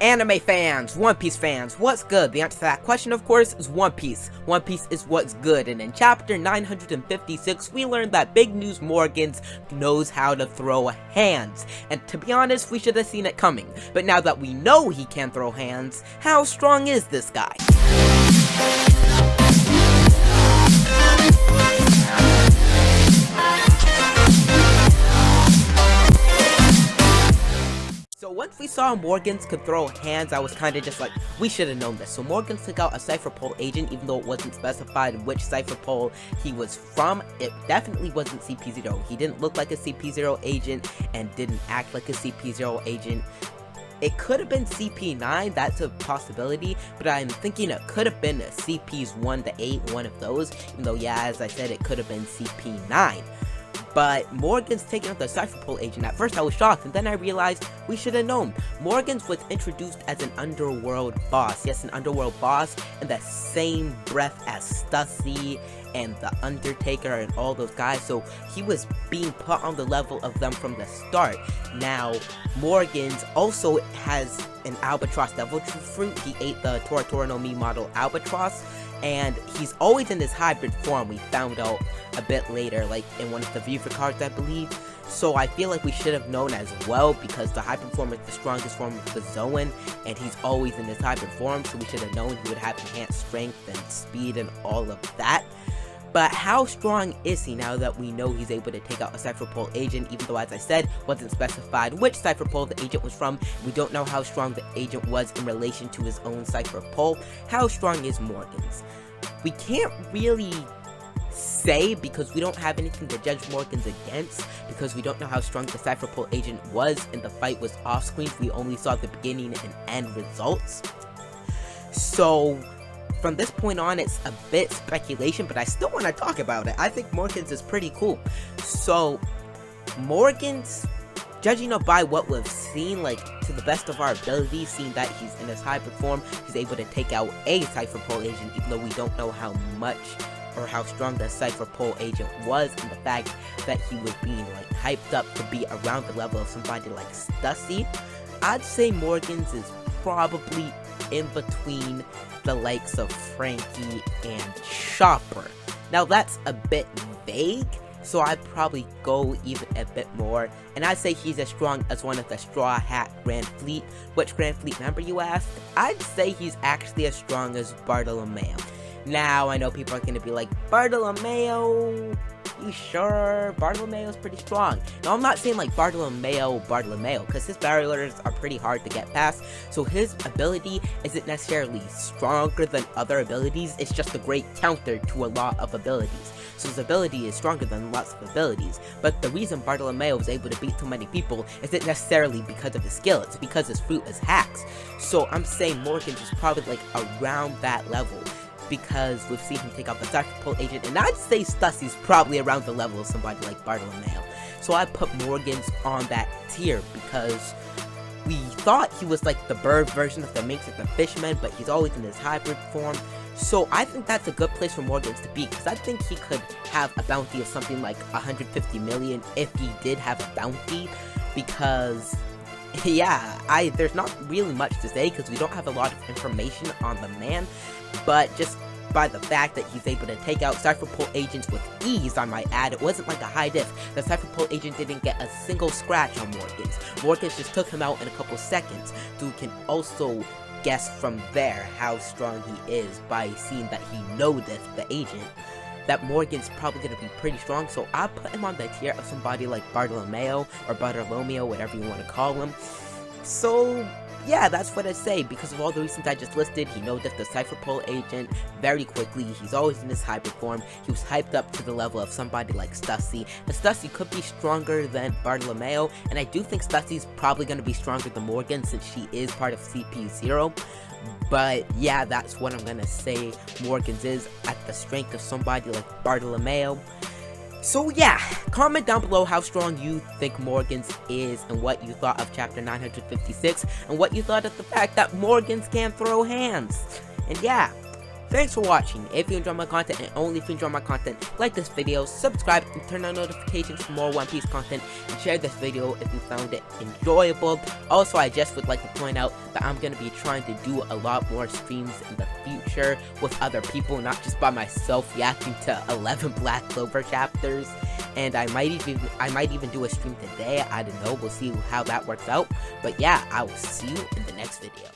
Anime fans, One Piece fans, what's good? The answer to that question, of course, is One Piece. One Piece is what's good, and in chapter 956, we learned that Big News Morgans knows how to throw hands. And to be honest, we should have seen it coming. But now that we know he can throw hands, how strong is this guy? So once we saw Morgans could throw hands, I was kind of just like, we should have known this. So Morgans took out a Cypher Pole agent, even though it wasn't specified which Cypher Pole he was from. It definitely wasn't CP0. He didn't look like a CP0 agent and didn't act like a CP0 agent. It could have been CP9, that's a possibility, but I'm thinking it could have been a CPs 1 to 8, one of those, even though, yeah, as I said, it could have been CP9. But Morgans taking out the Cypher Pole agent. At first I was shocked, and then I realized we should have known. Morgans was introduced as an underworld boss. Yes, an underworld boss in the same breath as Stussy and the Undertaker and all those guys. So he was being put on the level of them from the start. Now, Morgans also has an Albatross Devil Fruit. He ate the Tora no Mi model Albatross. And he's always in this hybrid form, we found out a bit later, like in one of the Viewer cards, I believe. So I feel like we should have known as well, because the hybrid form is the strongest form of the Zoan, and he's always in this hybrid form, so we should have known he would have enhanced strength and speed and all of that. But how strong is he now that we know he's able to take out a Cypher Pole agent, even though, as I said, wasn't specified which Cypher Pole the agent was from. We don't know how strong the agent was in relation to his own Cypher Pole. How strong is Morgans? We can't really say, because we don't have anything to judge Morgans against, because we don't know how strong the Cypher Pole agent was, and the fight was off screen. We only saw the beginning and end results. So from this point on, it's a bit speculation, but I still want to talk about it. I think Morgans is pretty cool. So Morgans, judging by what we've seen, like, to the best of our ability, seeing that he's in his hybrid form, he's able to take out a Cypher Pole agent, even though we don't know how much or how strong the Cypher Pole agent was, and the fact that he was being, like, hyped up to be around the level of somebody like Stussy. I'd say Morgans is probably in between the likes of Frankie and Chopper. Now that's a bit vague, so I'd probably go even a bit more, and I'd say he's as strong as one of the Straw Hat Grand Fleet. Which Grand Fleet member, you ask? I'd say he's actually as strong as Bartolomeo. Now, I know people are going to be like, Bartolomeo? You sure? Bartolomeo's pretty strong. Now, I'm not saying like Bartolomeo, because his barriers are pretty hard to get past, so his ability isn't necessarily stronger than other abilities, it's just a great counter to a lot of abilities. So his ability is stronger than lots of abilities, but the reason Bartolomeo was able to beat so many people isn't necessarily because of his skill, it's because his fruit is hacks. So I'm saying Morgans is probably like around that level, because we've seen him take out the Cypher Pole agent, and I'd say Stussy's probably around the level of somebody like Bartolomeo. So I put Morgans on that tier, because we thought he was like the bird version of the Minx of the Fishman, but he's always in his hybrid form. So I think that's a good place for Morgans to be, because I think he could have a bounty of something like 150 million if he did have a bounty, because yeah, there's not really much to say, because we don't have a lot of information on the man, but just by the fact that he's able to take out Cypher Pole agents with ease, I might add. It wasn't like a high diff. The Cypher Pole agent didn't get a single scratch on Morgans. Morgans just took him out in a couple seconds, so we can also guess from there how strong he is by seeing that he no-diffed the agent, that Morgan's probably going to be pretty strong. So I put him on the tier of somebody like Bartolomeo, or Bartolomeo, whatever you want to call him. So yeah, that's what I say. Because of all the reasons I just listed, he no-diffed the Cypher Pole agent very quickly. He's always in his hybrid form. He was hyped up to the level of somebody like Stussy, and Stussy could be stronger than Bartolomeo, and I do think Stussy's probably going to be stronger than Morgan, since she is part of CP0. But yeah, that's what I'm going to say Morgans is, at the strength of somebody like Bartolomeo. So yeah, comment down below how strong you think Morgans is, and what you thought of chapter 956, and what you thought of the fact that Morgans can throw hands. And yeah, Thanks for watching. If you enjoy my content, and only if you enjoy my content, like this video, subscribe, and turn on notifications for more One Piece content, and share this video if you found it enjoyable. Also, I just would like to point out that I'm going to be trying to do a lot more streams in the future with other people, not just by myself reacting to 11 Black Clover chapters. And I might even do a stream today. I don't know. We'll see how that works out. But yeah, I will see you in the next video.